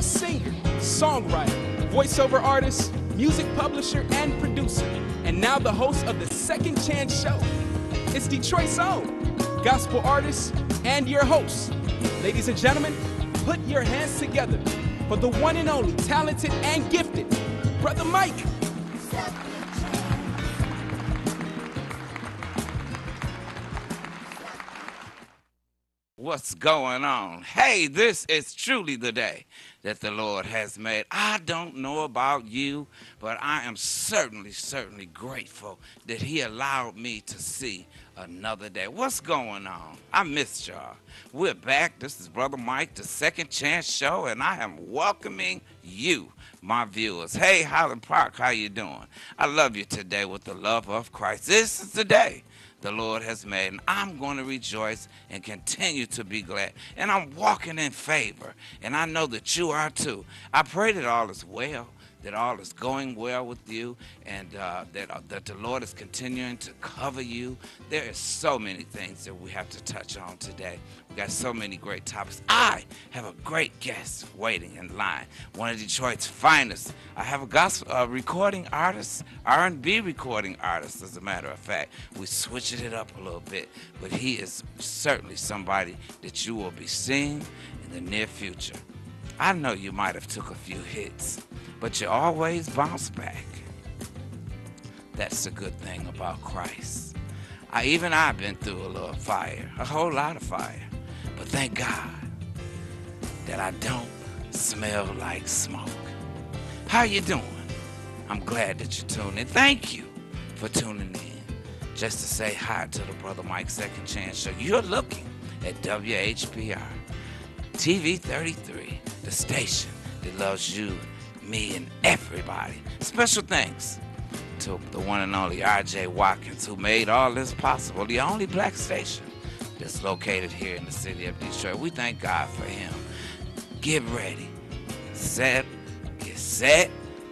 a singer, songwriter, voiceover artist, music publisher, and producer, and now the host of the Second Chance Show. It's Detroit's own gospel artist and your host. Ladies and gentlemen, put your hands together for the one and only talented and gifted Brother Mike. What's going on? Hey, this is truly the day that the Lord has made. I don't know about you, but I am certainly grateful that He allowed me to see another day. What's going on? I missed y'all. We're back. This is Brother Mike, the Second Chance Show, and I am welcoming you, my viewers. Hey, Highland Park, how you doing? I love you today with the love of Christ. This is the day the Lord has made, and I'm going to rejoice and continue to be glad. And I'm walking in favor, and I know that you are too. I pray that all is well, that all is going well with you, and that the Lord is continuing to cover you. There is so many things that we have to touch on today. We got so many great topics. I have a great guest waiting in line, one of Detroit's finest. I have a gospel recording artist, R&B recording artist, as a matter of fact. We're switching it up a little bit, but he is certainly somebody that you will be seeing in the near future. I know you might have took a few hits, but you always bounce back. That's the good thing about Christ. I've been through a little fire, a whole lot of fire. But thank God that I don't smell like smoke. How you doing? I'm glad that you tuned in. Thank you for tuning in. Just to say hi to the Brother Mike Second Chance Show. You're looking at WHPR TV 33, the station that loves you, me, and everybody. Special thanks to the one and only R.J. Watkins, who made all this possible, the only black station that's located here in the city of Detroit. We thank God for him. Get ready, get set,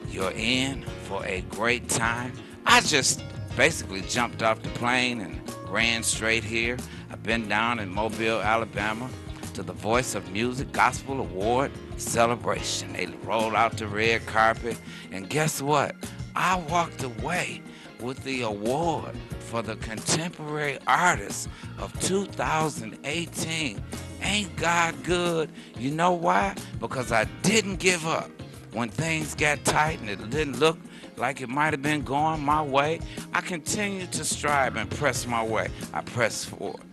you're in for a great time. I just basically jumped off the plane and ran straight here. I've been down in Mobile, Alabama, to the Voice of Music Gospel Award celebration. They rolled out the red carpet, and guess what? I walked away with the award for the Contemporary Artist of 2018. Ain't God good? You know why? Because I didn't give up. When things got tight and it didn't look like it might have been going my way, I continued to strive and press my way. I pressed forward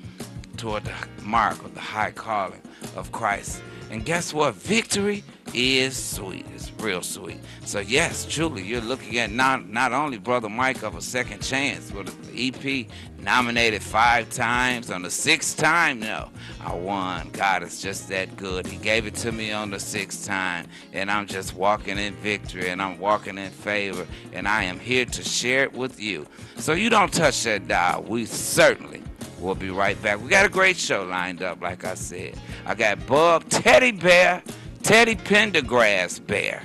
toward the mark of the high calling of Christ. And guess what? Victory is sweet. It's real sweet. So yes, truly, you're looking at not only Brother Mike of A Second Chance, but the EP nominated 5 times. On the 6th time, no, I won. God is just that good. He gave it to me on the 6th time, and I'm just walking in victory, and I'm walking in favor, and I am here to share it with you. So you don't touch that dial. We certainly will be right back. We got a great show lined up, like I said. I got Bub Teddy Pendergrass Bear.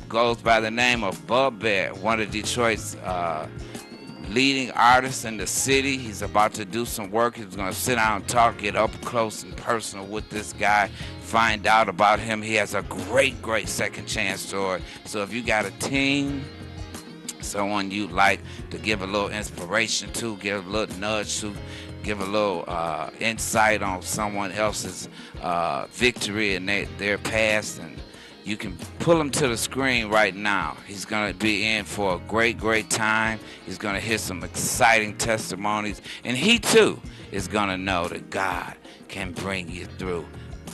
Goes by the name of Bub Bear, one of Detroit's leading artists in the city. He's about to do some work. He's going to sit down and talk, get up close and personal with this guy, find out about him. He has a great second chance story. So if you got a team, someone you'd like to give a little inspiration to, give a little nudge to, give a little insight on someone else's victory and their past, and you can pull him to the screen right now. He's going to be in for a great time. He's going to hear some exciting testimonies, and he too is going to know that God can bring you through.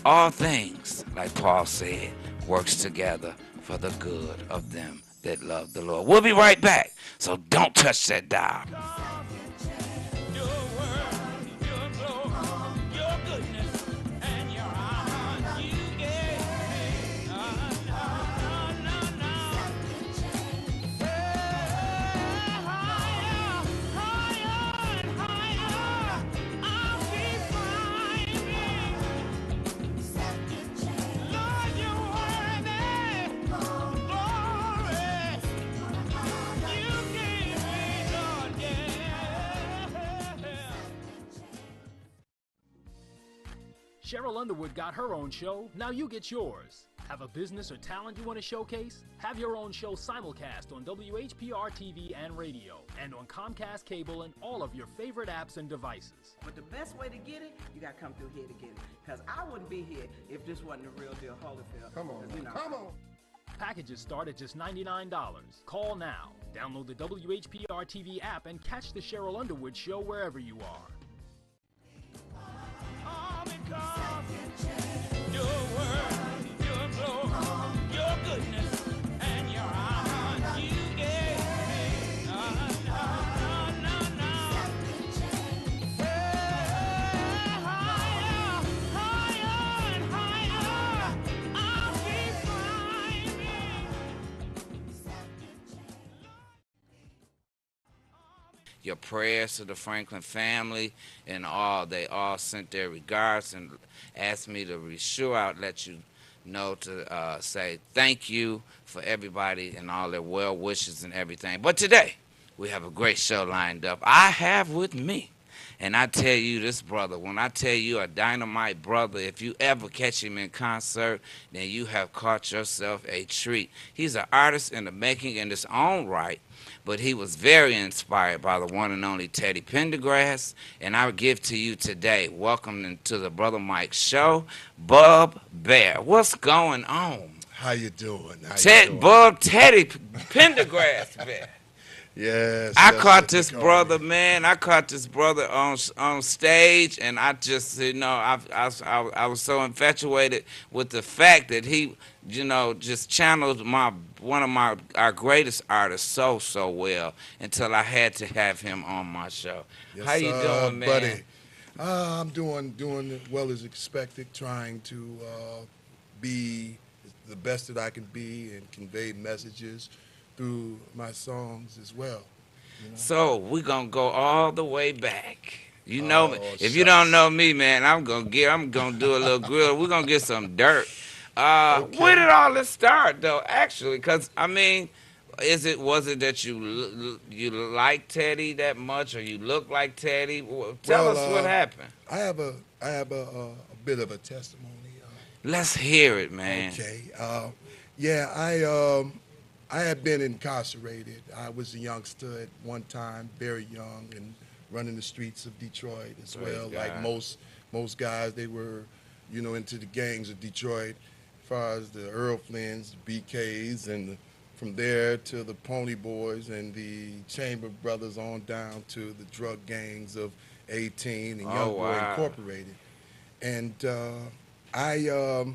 All things, like Paul said, works together for the good of them that love the Lord. We'll be right back, so don't touch that dial. Yeah. Cheryl Underwood got her own show, now you get yours. Have a business or talent you want to showcase? Have your own show simulcast on WHPR TV and radio, and on Comcast Cable and all of your favorite apps and devices. But the best way to get it, you got to come through here to get it. Because I wouldn't be here if this wasn't the real deal Holyfield. Come on, you know, come on. Packages start at just $99. Call now. Download the WHPR TV app and catch the Cheryl Underwood Show wherever you are. All because your word, your glory, your goodness, and your honor you gave me. No, no, no, no. Higher, higher, and higher, I'll be climbing. Your prayers to the Franklin family and all, they all sent their regards and asked me to be sure I'd let you know to say thank you for everybody and all their well wishes and everything. But today, we have a great show lined up. I have with me, and I tell you this brother, when I tell you a dynamite brother, if you ever catch him in concert, then you have caught yourself a treat. He's an artist in the making in his own right, but he was very inspired by the one and only Teddy Pendergrass, and I give to you today, welcome to the Brother Mike Show, Bub Bear. What's going on? How you doing? Teddy Pendergrass Bear. Yes. I caught this brother, man. I caught this brother on stage, and I just, I was so infatuated with the fact that he, just channeled one of our greatest artists so well until I had to have him on my show. Yes, how you doing, man? Buddy? I'm doing well as expected, trying to be the best that I can be and convey messages through my songs as well. So we're gonna go all the way back. You know, if you don't know me, man, I'm gonna do a little grill. We're gonna get some dirt. Okay. Where did all this start, though? Actually, because I mean, was it that you like Teddy that much, or you look like Teddy? Tell us what happened. I have a bit of a testimony. Let's hear it, man. Okay. I had been incarcerated. I was a youngster at one time, very young, and running the streets of Detroit as well. Like most guys, they were, into the gangs of Detroit, as far as the Earl Flynn's, the BKs, and from there to the Pony Boys and the Chamber Brothers on down to the drug gangs of 18 and Young Boy Incorporated. And I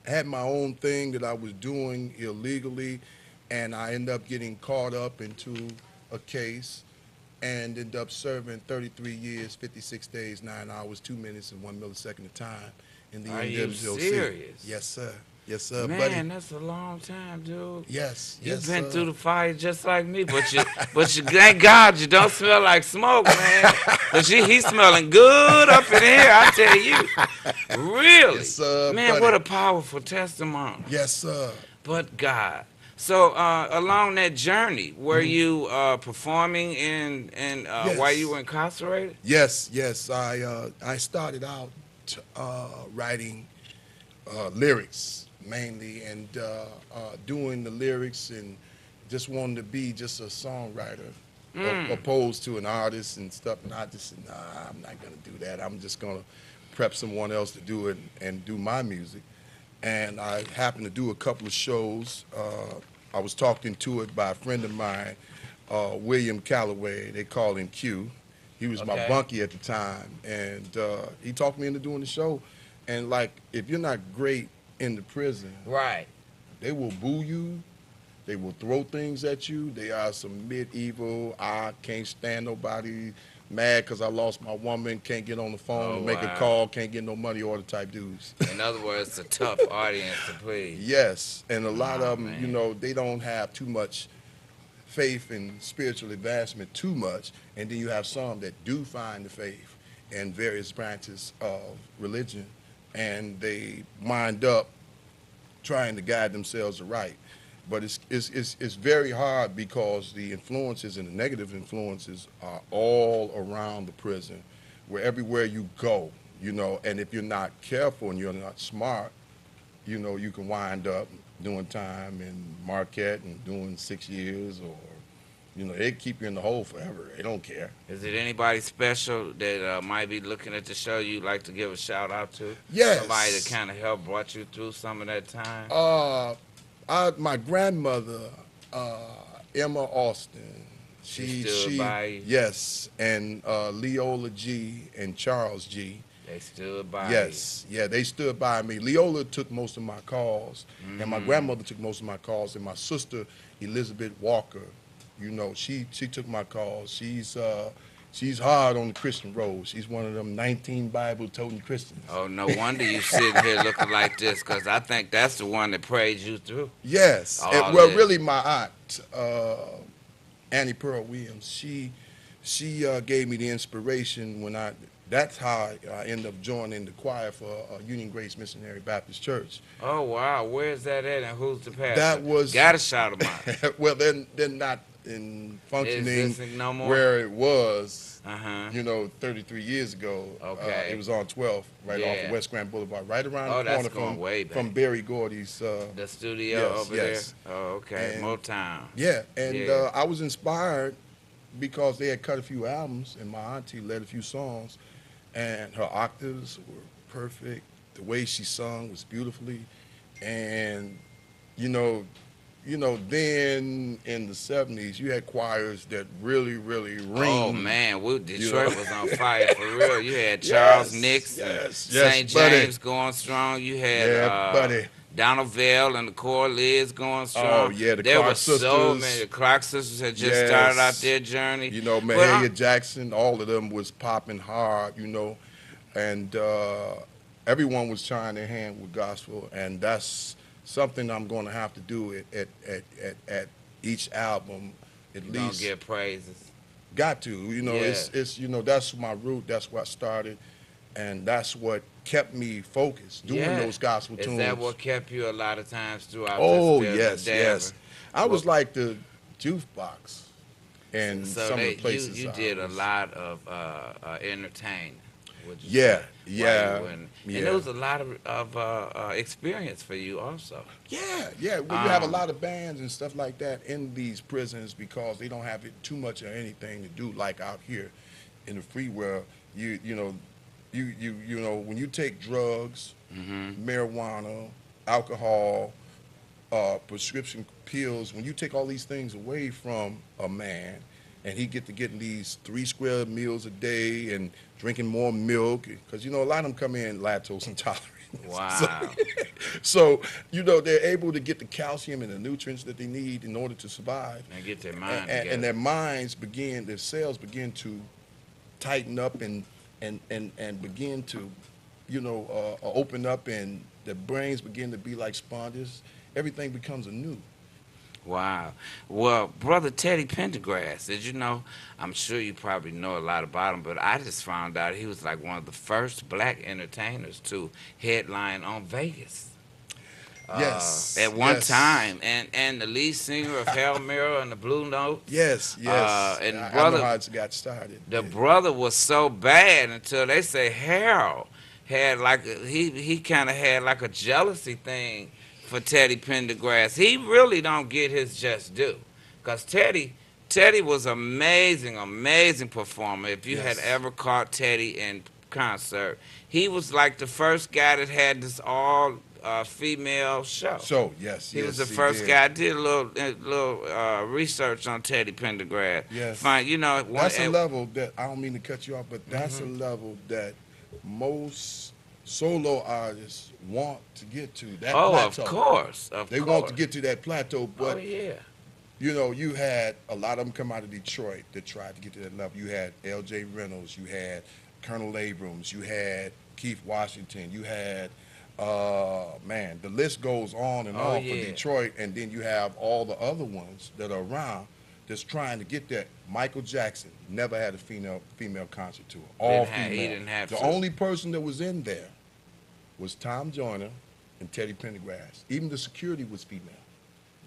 had my own thing that I was doing illegally, and I ended up getting caught up into a case and ended up serving 33 years, 56 days, 9 hours, 2 minutes, and 1 millisecond of time in the Are you NWOC. serious? Yes, sir. Yes, sir, man, buddy. That's a long time, dude. Yes, You've been through the fire just like me, but you thank God you don't smell like smoke, man. But he's smelling good up in here, I tell you. Really? Yes, sir, man, buddy. what a powerful testimony. Yes, sir. But God. So along that journey, were you performing Yes. while you were incarcerated? Yes. I started out writing lyrics mainly, and doing the lyrics, and just wanted to be just a songwriter, opposed to an artist and stuff. And I just said, nah, I'm not gonna do that. I'm just gonna prep someone else to do it and do my music. And I happened to do a couple of shows. I was talked into it by a friend of mine, William Calloway. They called him Q. He was my bunkie at the time, and he talked me into doing the show. And like, if you're not great in the prison, right, they will boo you. They will throw things at you. They are some medieval, I can't stand nobody, mad because I lost my woman, can't get on the phone and make a call, can't get no money order type dudes. In other words, it's a tough audience to please. Yes, and a lot of them, they don't have too much faith in spiritual advancement too much, and then you have some that do find the faith in various branches of religion, and they wind up trying to guide themselves right. But it's very hard because the influences and the negative influences are all around the prison, where everywhere you go, you know, and if you're not careful and you're not smart, you know, you can wind up doing time in Marquette and doing 6 years, or, you know, they keep you in the hole forever. They don't care. Is it anybody special that might be looking at the show you'd like to give a shout out to? Somebody that Yes. kind of helped brought you through some of that time? Uh, my grandmother, uh, Emma Austin, She stood by you? yes, and Leola G and Charles G. They stood by Yes, yeah, they stood by me. Leola took most of my calls, and my grandmother took most of my calls, and my sister Elizabeth Walker, you know, she took my calls. She's hard on the Christian road. She's one of them 19 Bible-toting Christians. Oh, no wonder you sitting here looking like this, because I think that's the one that prayed you through. Yes, All well, this. really, my aunt, Annie Pearl Williams, she gave me the inspiration when that's how I ended up joining the choir for Union Grace Missionary Baptist Church. Oh, wow. Where's that at, and who's the pastor? That was Gotta shout them out. well, they're not in functioning Existing no more? where it was, Uh-huh. you know, 33 years ago. Okay. It was on 12th, right off Yeah. of West Grand Boulevard, right around Oh, the that's corner going way back. from Barry Gordy's. The studio yes, over yes. there? Oh, okay. And- Motown. Yeah, and Yeah. I was inspired because they had cut a few albums, and my auntie led a few songs, and her octaves were perfect. The way she sung was beautifully, and you know, then in the 70s, you had choirs that really, really ring. Oh, man. Detroit know. was on fire for real. You had Charles Yes, Nix and yes, St. buddy. James going strong. You had Yeah, buddy. Donald Vale and the Core Lids going strong. Oh, yeah, the there Clark were so sisters. many. The Clark sisters had just Yes. started out their journey. You know, But Mahalia Jackson, all of them was popping hard, you know, and everyone was trying their hand with gospel, and that's something I'm going to have to do at each album, at you don't least. get praises. Got to, you know, Yeah. it's you know, that's my root, that's where I started, and that's what kept me focused, doing Yeah. those gospel Is tunes. that what kept you a lot of times throughout Oh, this yes, endeavor? yes. I was like the jukebox in So some of the places. you I did a was. lot of entertaining. would you Yeah, say, yeah, while you were in- yeah. And there was a lot of experience for you also. Yeah, yeah. Well, you have a lot of bands and stuff like that in these prisons because they don't have it too much of anything to do like out here in the free world. You know, when you take drugs, marijuana, alcohol, prescription pills, when you take all these things away from a man, and he getting these 3 square meals a day and drinking more milk, because, you know, a lot of them come in lactose intolerant. Wow. So, you know, they're able to get the calcium and the nutrients that they need in order to survive. And get their mind And their minds their cells begin to tighten up and begin to, you know, open up, and their brains begin to be like sponges. Everything becomes anew. Wow. Well, Brother Teddy Pendergrass, did you know? I'm sure you probably know a lot about him, but I just found out he was like one of the first black entertainers to headline on Vegas. Yes. At one yes. time, and the lead singer of Hail Mary and the Blue Notes. Yes, yes. And I brother, know how it got started. the brother was so bad until they say Harold had he kind of had like a jealousy thing for Teddy Pendergrass. He really don't get his just due, because Teddy was amazing performer. If you had Yes. ever caught Teddy in concert, he was like the first guy that had this all female show. So, yes, He was yes, the first did. guy. I did a little research on Teddy Pendergrass. Yes. Fine, you know, That's a level that, I don't mean to cut you off, but that's a level that most solo artists want to get to. That plateau. Of course. They want to get to that plateau, but Oh, yeah. you know, you had a lot of them come out of Detroit that tried to get to that level. You had L.J. Reynolds, you had Colonel Abrams, you had Keith Washington, you had, man, the list goes on and on for yeah. Detroit, and then you have all the other ones that are around that's trying to get that. Michael Jackson never had a female concert tour. All female. He didn't have the to. only person that was in there was Tom Joyner and Teddy Pendergrass. Even the security was female.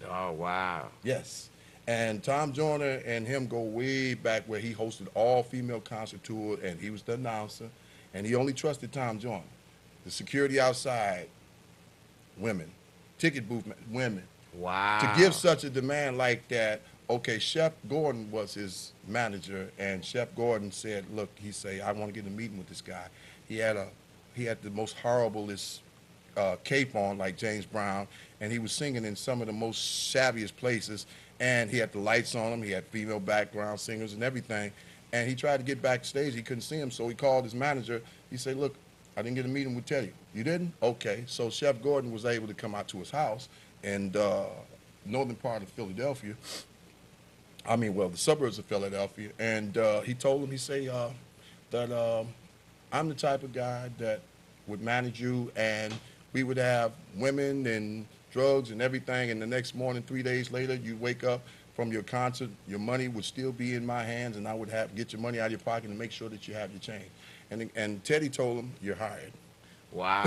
Oh, wow. Yes. And Tom Joyner and him go way back where he hosted all female concert tour, and he was the announcer. and he only trusted Tom Joyner. The security outside, women. Ticket booth, women. Wow. To give such a demand like that, okay, Chef Gordon was his manager, and Chef Gordon said, look, he said, I want to get a meeting with this guy. He had the most horriblest cape on, like James Brown, and he was singing in some of the most shabbiest places, and he had the lights on him, he had female background singers and everything, and he tried to get backstage, he couldn't see him, so he called his manager. He said, look, I didn't get a meeting with Teddy. You didn't? Okay. So Chef Gordon was able to come out to his house in northern part of Philadelphia. I mean, well, the suburbs of Philadelphia. And he told him, he say that I'm the type of guy that would manage you, and we would have women and drugs and everything. And the next morning, 3 days later, you wake up from your concert, your money would still be in my hands, and I would get your money out of your pocket and make sure that you have your change. And Teddy told him, you're hired. Wow.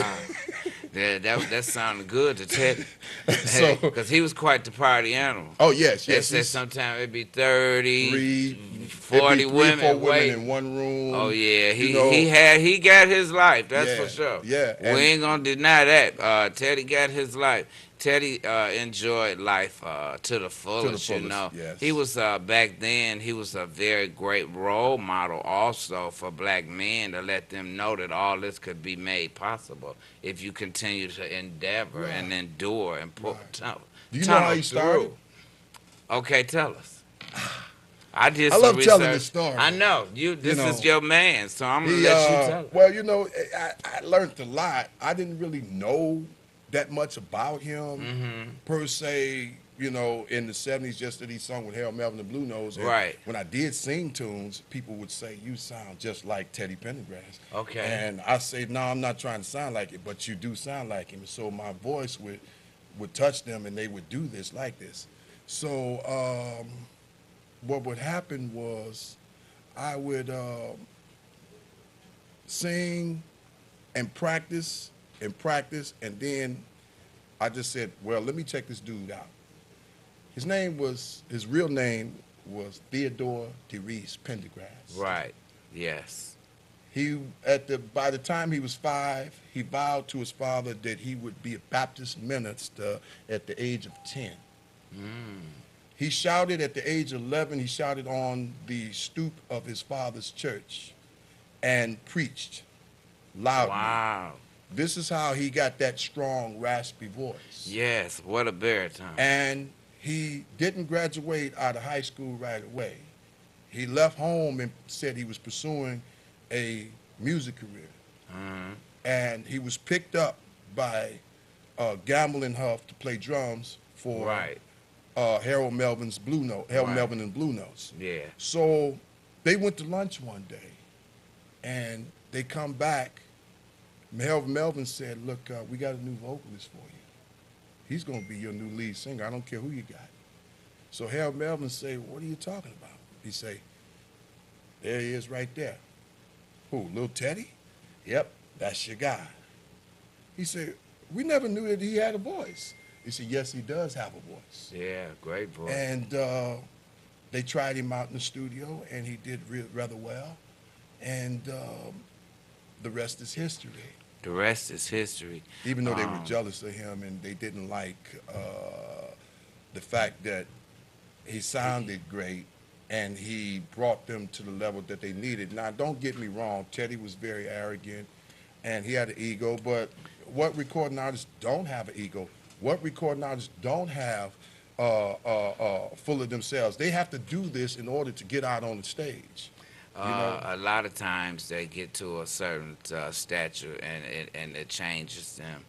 that sounded good to Teddy. So, because he was quite the party animal. Oh, yes. They said sometimes it'd be 30, 40 it'd be 3 women. or 4 women in one room. Oh, yeah. He got his life, that's for sure. Yeah. We ain't going to deny that. Teddy got his life. Teddy enjoyed life to the fullest, you know. Yes. He was, back then, he was a very great role model also for black men to let them know that all this could be made possible if you continue to endeavor and endure and pull. Do you know how he started? Okay, tell us. I did I some love research. telling the story. I know. This is your man, so I'm going to let you tell it. Well, you know, I learned a lot. I didn't really know that much about him per se, you know, in the 70s, just that he sung with Harold Melvin and Blue Nose. And right. When I did sing tunes, people would say, you sound just like Teddy Pendergrass. Okay. And I say, no, I'm not trying to sound like it, but you do sound like him. So my voice would touch them, and they would do this like this. So what would happen was I would sing and practice, and then I just said, well, let me check this dude out. His real name was Theodore DeReese Pendergrass. Right, yes. By the time he was 5, he vowed to his father that he would be a Baptist minister at the age of 10. He shouted at the age of 11, he shouted on the stoop of his father's church and preached loudly. Wow. This is how he got that strong, raspy voice. Yes, what a baritone. And he didn't graduate out of high school right away. He left home and said he was pursuing a music career. And he was picked up by Gamble and Huff to play drums for Harold Melvin's Blue Note, Melvin and Blue Notes. Yeah. So they went to lunch one day, and they come back. Harold Melvin said, look, we got a new vocalist for you. He's going to be your new lead singer. I don't care who you got. So Harold Melvin said, what are you talking about? He say, there he is right there. Who, Lil Teddy? Yep, that's your guy. He said, we never knew that he had a voice. He said, yes, he does have a voice. Yeah, great voice. And they tried him out in the studio, and he did rather well. And the rest is history. The rest is history. Even though they were jealous of him, and they didn't like the fact that he sounded great and he brought them to the level that they needed. Now, don't get me wrong, Teddy was very arrogant and he had an ego, but what recording artists don't have an ego? What recording artists don't have full of themselves? They have to do this in order to get out on the stage. You know? A lot of times they get to a certain stature and it changes them.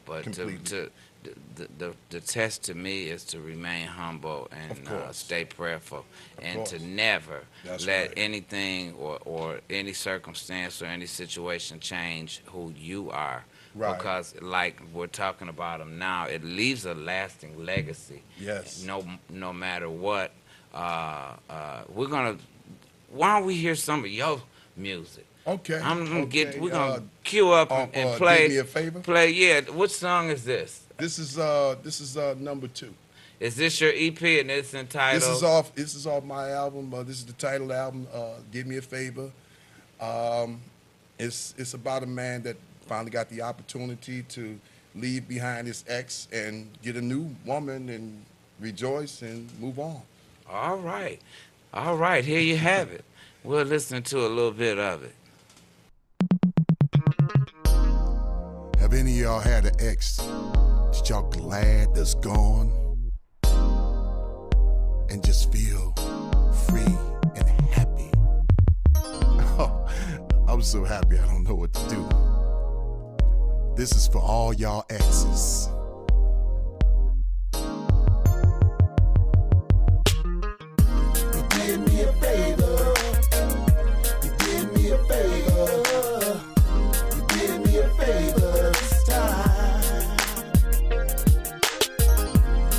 But the test to me is to remain humble and stay prayerful and to never let anything or any circumstance or any situation change who you are. Right. Because like we're talking about them now, it leaves a lasting legacy. Yes. No matter what. We're gonna. Why don't we hear some of your music? Okay. We're gonna cue up and play. Do me a favor. Play. Yeah. Which song is this? This is number 2. Is this your EP and it's entitled? This is off my album. This is the title album. Give Me a Favor. It's about a man that finally got the opportunity to leave behind his ex and get a new woman and rejoice and move on. All right. All right, here you have it. We'll listen to a little bit of it. Have any of y'all had an ex that y'all glad that's gone and just feel free and happy? Oh, I'm so happy I don't know what to do. This is for all y'all exes. You did me a favor. You did me a favor. You did me a favor this time.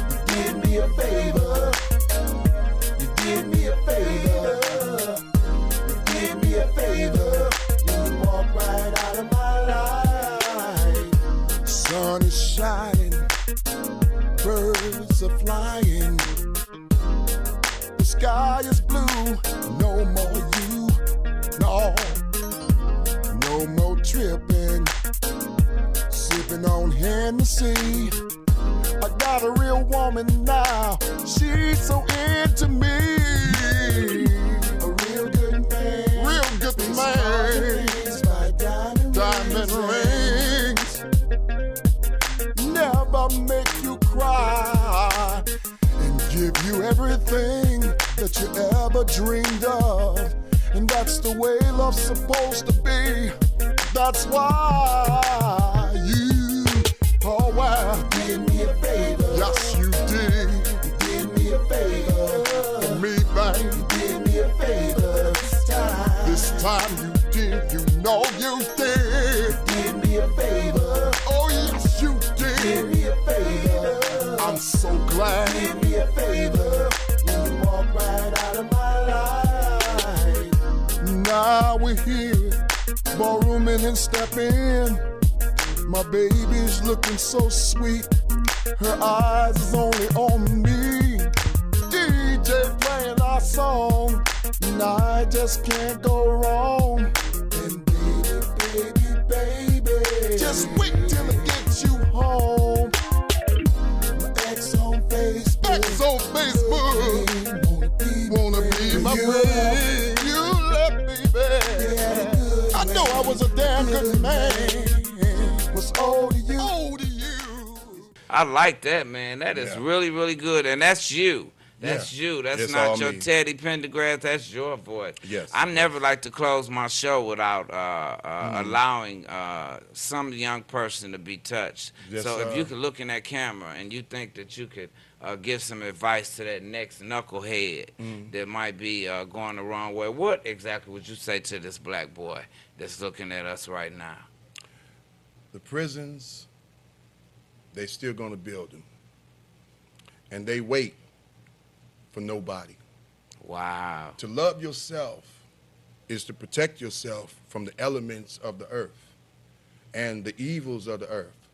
You did me a favor. You did me a favor. You did me a favor. When you walk right out of my life. Sun is shining. Birds are flying. The sky is blue. No more you. No more tripping. Sipping on Hennessy. I got a real woman now. She's so into me. A real good man. Real good man. Diamond rings. Never make you cry. And give you everything that you ever dreamed of. And that's the way love's supposed to be. That's why you, oh wow, did me a favor. Yes, you did. You did me a favor. For me, babe. You did me a favor this time. This time you did. You know you did. You did me a favor. Oh yes, you did. You did me a favor. I'm so glad. You did me a favor. When you walk right out of my life. Now we're here, ballrooming and step in. My baby's looking so sweet. Her eyes is only on me. DJ playing our song, and I just can't go wrong. And baby, just wait till I get you home. My ex on Facebook. Ex on Facebook. Wanna be my friend. You left me, babe. I know I was a damn good man. Was old to you. Old to you. I like that, man. That is really, really good. And that's you. That's you. That's It's not all your me. Teddy Pendergrass. That's your voice. Yes. I never like to close my show without allowing some young person to be touched. Yes, so if sir. you could look in that camera and you think that you could give some advice to that next knucklehead that might be going the wrong way, what exactly would you say to this black boy that's looking at us right now? The prisons, they still going to build them. And they wait for nobody. Wow. To love yourself is to protect yourself from the elements of the earth and the evils of the earth.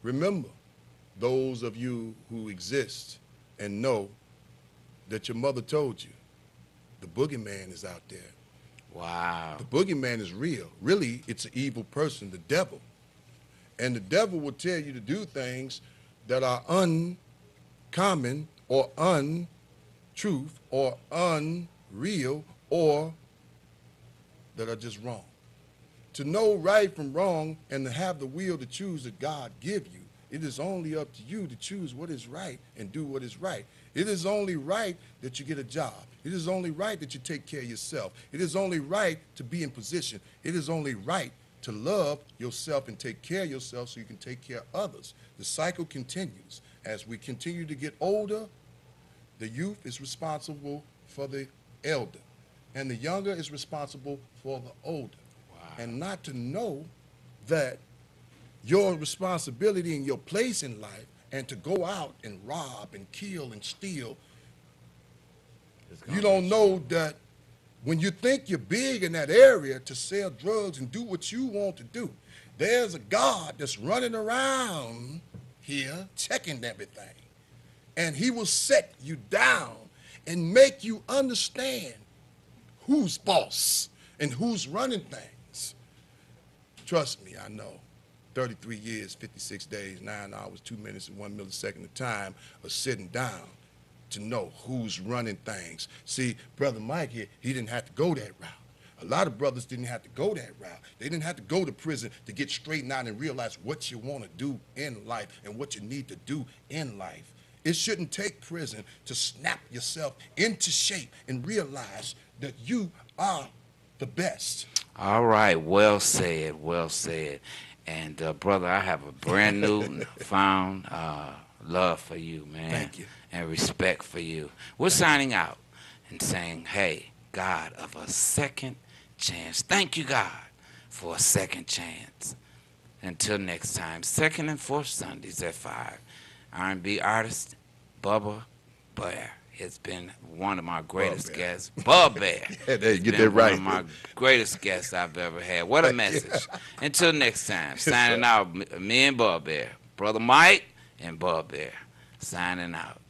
Remember, those of you who exist and know that your mother told you, the boogeyman is out there. Wow. The boogeyman is real. Really, it's an evil person, the devil. And the devil will tell you to do things that are uncommon or untruth or unreal or that are just wrong. To know right from wrong and to have the will to choose that God give you, it is only up to you to choose what is right and do what is right. It is only right that you get a job. It is only right that you take care of yourself. It is only right to be in position. It is only right to love yourself and take care of yourself so you can take care of others. The cycle continues. As we continue to get older, the youth is responsible for the elder, and the younger is responsible for the older. Wow. And not to know that your responsibility and your place in life and to go out and rob and kill and steal, you don't know that when you think you're big in that area to sell drugs and do what you want to do, there's a God that's running around here checking everything. And he will set you down and make you understand who's boss and who's running things. Trust me, I know. 33 years, 56 days, 9 hours, 2 minutes, and 1 millisecond of time of sitting down to know who's running things. See, Brother Mike here, he didn't have to go that route. A lot of brothers didn't have to go that route. They didn't have to go to prison to get straightened out and realize what you want to do in life and what you need to do in life. It shouldn't take prison to snap yourself into shape and realize that you are the best. All right, well said, well said. And brother, I have a brand new found love for you, man. Thank you. And respect for you. We're signing out and saying, hey, God of a second chance. Thank you, God, for a second chance. Until next time, second and fourth Sundays at 5. R&B artist Bubba Bear has been one of my greatest guests. Bub Bear. You get that right. One of my greatest guests I've ever had. What a message. Until next time, signing out, me and Bub Bear. Brother Mike and Bub Bear, signing out.